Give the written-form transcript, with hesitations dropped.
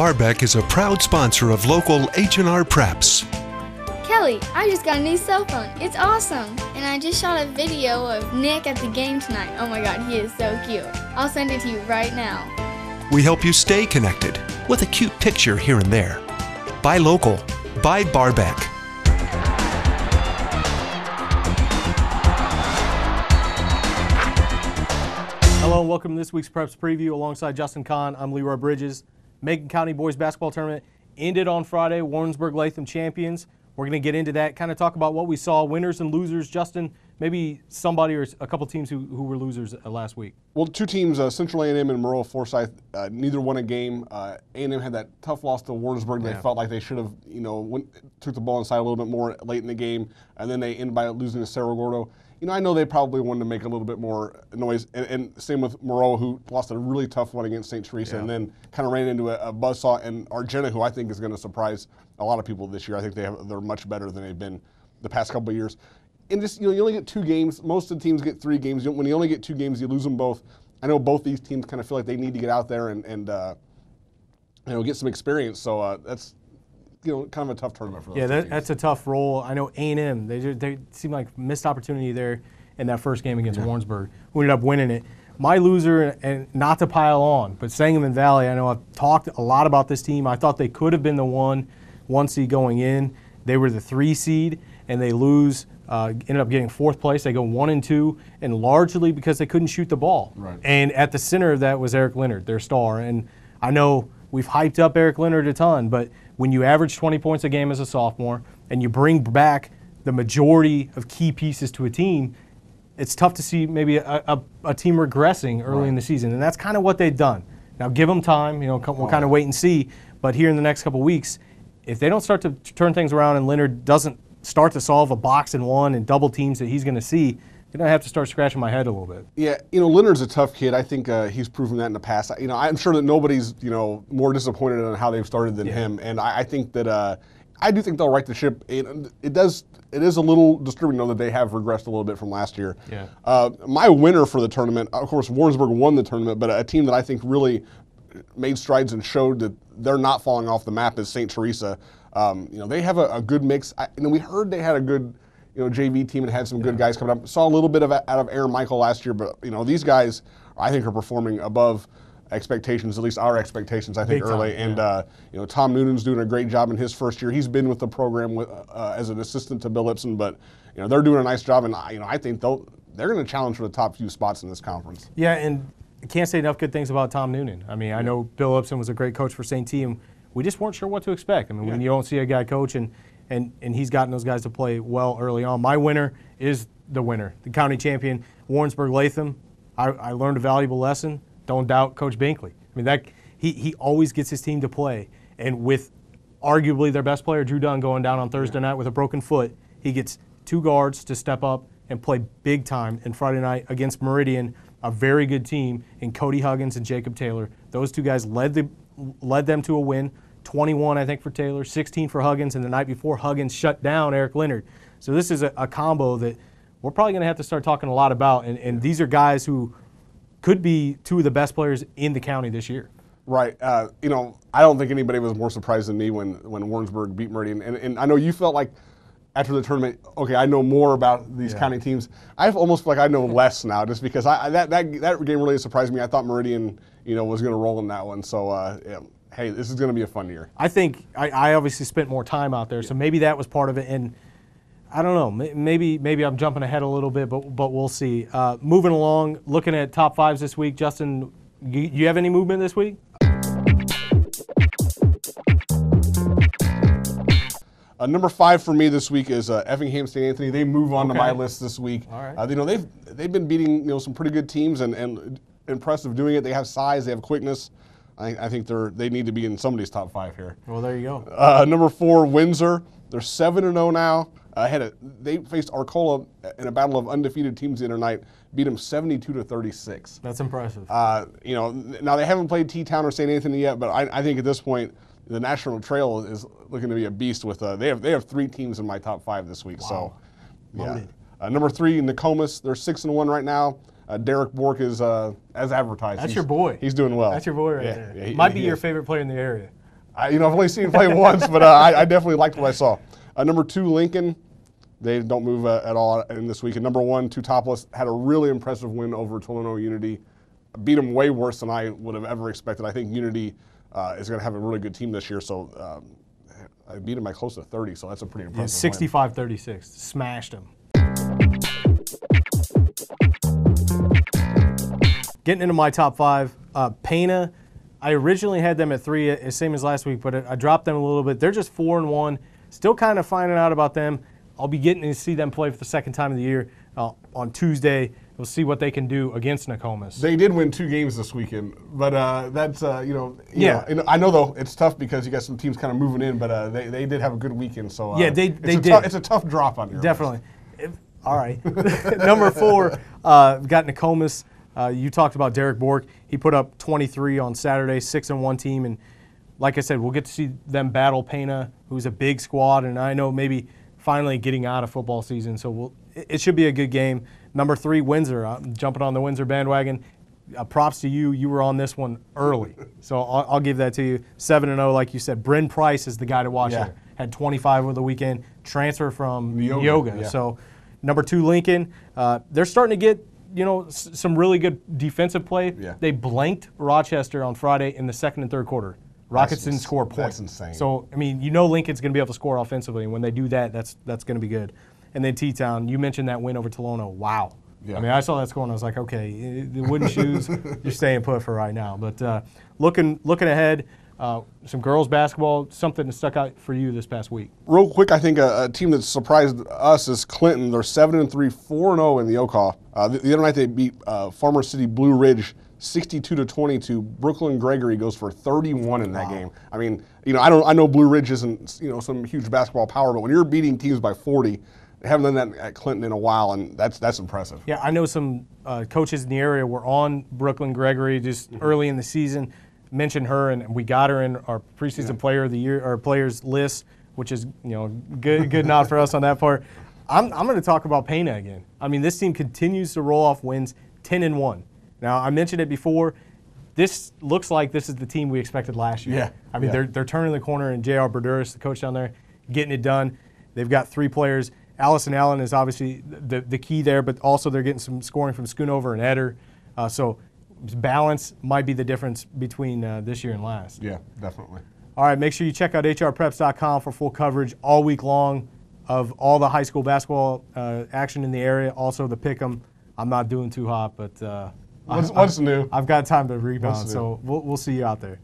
Barbeck is a proud sponsor of local H&R Preps. Kelly, I just got a new cell phone. It's awesome. And I just shot a video of Nick at the game tonight. Oh my God, he is so cute. I'll send it to you right now. We help you stay connected with a cute picture here and there. Buy local. Buy Barbeck. Hello and welcome to this week's Preps Preview alongside Justin Conn. I'm Leroy Bridges. Macon County Boys Basketball Tournament ended on Friday. Warrensburg-Latham champions. We're going to get into that, kind of talk about what we saw, winners and losers. Justin, maybe somebody or a couple teams who were losers last week. Well, two teams, Central A&M and Maroa Forsyth, neither won a game. A&M had that tough loss to Warrensburg. They felt like they should have, took the ball inside a little bit more late in the game, and then they ended by losing to Cerro Gordo. I know they probably wanted to make a little bit more noise, and same with Maroa, who lost a really tough one against St. Teresa, and then kind of ran into a buzzsaw, and Argenta, who I think is going to surprise a lot of people this year. I think they're much better than they've been the past couple of years. And just, you only get 2 games. Most of the teams get 3 games. When you only get 2 games, you lose them both. I know both these teams kind of feel like they need to get out there and get some experience. So that's kind of a tough tournament for those teams. That's a tough role. I know A&M, they seem like missed opportunity there in that first game against Warrensburg, who ended up winning it. My loser, and not to pile on, but Sangamon Valley, I know I've talked a lot about this team. I thought they could have been the one seed going in. They were the 3 seed, and they lose, ended up getting 4th place. They go 1-2, and largely because they couldn't shoot the ball. Right. And at the center of that was Eric Leonard, their star. And I know we've hyped up Eric Leonard a ton, but when you average 20 points a game as a sophomore and you bring back the majority of key pieces to a team, it's tough to see maybe a team regressing early in the season, and that's kind of what they've done. Now give them time, we'll kind of wait and see, but here in the next couple of weeks, if they don't start to turn things around and Leonard doesn't start to solve a box and one and double teams that he's going to see, you're going to have to start scratching my head a little bit. Yeah, Leonard's a tough kid. I think he's proven that in the past. I'm sure that nobody's, more disappointed in how they've started than him, and I think that I do think they'll right the ship. It is a little disturbing, though, that they have regressed a little bit from last year. Yeah. My winner for the tournament, of course, Warrensburg won the tournament, but a team that I think really made strides and showed that they're not falling off the map is St. Teresa. They have a good mix. We heard they had a good JV team and had some good guys coming up. Saw a little bit out of Aaron Michael last year, but these guys I think are performing above expectations, at least our expectations, I think, early. And Tom Noonan's doing a great job in his first year. He's been with the program as an assistant to Bill Ipson, but they're doing a nice job, and I think they're going to challenge for the top few spots in this conference. Yeah, and I can't say enough good things about Tom Noonan. I know Bill Ipson was a great coach for St. T, and we just weren't sure what to expect. When you don't see a guy coach and he's gotten those guys to play well early on. My winner is the winner, the county champion, Warrensburg-Latham. I learned a valuable lesson. Don't doubt Coach Binkley. He always gets his team to play, and with arguably their best player, Drew Dunn, going down on Thursday night with a broken foot, he gets 2 guards to step up and play big time. And Friday night against Meridian, a very good team, in Cody Huggins and Jacob Taylor. Those 2 guys led them to a win. 21, I think, for Taylor, 16 for Huggins, and the night before, Huggins shut down Eric Leonard. So this is a combo that we're probably going to have to start talking a lot about, and these are guys who could be 2 of the best players in the county this year. Right. I don't think anybody was more surprised than me when Warrensburg beat Meridian. And I know you felt like after the tournament, okay, I know more about these county teams. I almost feel like I know less now, just because that game really surprised me. I thought Meridian, was going to roll in that one. So, hey, this is going to be a fun year. I think I obviously spent more time out there, so maybe that was part of it. And I don't know, maybe I'm jumping ahead a little bit, but we'll see. Moving along, looking at top 5s this week. Justin, you have any movement this week? Number 5 for me this week is Effingham St. Anthony. They move on to my list this week. All right. They've been beating some pretty good teams and impressive doing it. They have size, they have quickness. I think they need to be in somebody's top 5 here. Well, there you go. Number 4, Windsor. They're 7-0 now. They faced Arcola in a battle of undefeated teams the other night, beat them 72-36. That's impressive. Now they haven't played T-Town or St. Anthony yet, but I think at this point the National Trail is looking to be a beast. With they have 3 teams in my top 5 this week. Wow. So, yeah. Number 3, NOKOMIS. They're 6-1 right now. Derek Bork is as advertised. That's your boy. He's doing well. That's your boy right there. Might be your favorite player in the area. I've only seen him play once, but I definitely liked what I saw. Number 2, Lincoln. They don't move at all in this week. And number 1, TEUTOPOLIS had a really impressive win over Tolono Unity. Beat them way worse than I would have ever expected. I think Unity is going to have a really good team this year. So I beat them by close to 30. So that's a pretty impressive win. 65-36. Smashed them. Getting into my top 5, PANA. I originally had them at 3, same as last week, but I dropped them a little bit. They're just 4-1. Still kind of finding out about them. I'll be getting to see them play for the second time of the year on Tuesday. We'll see what they can do against NOKOMIS. They did win 2 games this weekend, but that's I know though it's tough because you got some teams kind of moving in, but they did have a good weekend. So yeah, they did. It's a tough drop on you. Definitely. All right. Number 4, got NOKOMIS. You talked about Derek Bork. He put up 23 on Saturday, 6-1 team, and like I said, we'll get to see them battle PANA, who's a big squad, and I know maybe finally getting out of football season, so it should be a good game. Number 3, WINDSOR. I'm jumping on the WINDSOR bandwagon. Props to you. You were on this one early, so I'll give that to you. 7-0, like you said. Bryn Price is the guy to watch here. Had 25 over the weekend. Transfer from Yoga. Yeah. So number 2, Lincoln. They're starting to get some really good defensive play. Yeah. They blanked Rochester on Friday in the second and third quarter. Rockets didn't score a point. That's insane. So, I mean, Lincoln's going to be able to score offensively, and when they do that, that's going to be good. And then T-Town, you mentioned that win over Tolono. Wow. Yeah. I mean, I saw that score, and I was like, okay, the wooden shoes, you're staying put for right now. But looking ahead, some girls basketball, something that stuck out for you this past week. Real quick, I think a team that surprised us is Clinton. They're 7-3, 4-0 in the OCAW. The other night they beat Farmer City Blue Ridge 62-22. Brooklyn Gregory goes for 31 in that game. I mean, I know Blue Ridge isn't some huge basketball power, but when you're beating teams by 40, they haven't done that at Clinton in a while, and that's impressive. Yeah, I know some coaches in the area were on Brooklyn Gregory just early in the season. Mentioned her, and we got her in our preseason player of the year, or players list, which is good nod for us on that part. I'm going to talk about PANA again. I mean, this team continues to roll off wins, 10-1. Now, I mentioned it before. This looks like this is the team we expected last year. Yeah. I mean, they're turning the corner, and J.R. Berduris, the coach down there, getting it done. They've got 3 players. Allison Allen is obviously the key there, but also they're getting some scoring from Schoonover and Eder. So balance might be the difference between this year and last. Yeah, definitely. All right, make sure you check out hrpreps.com for full coverage all week long of all the high school basketball action in the area. Also the pick'em. I'm not doing too hot, but what's new? I've got time to rebound, so we'll see you out there.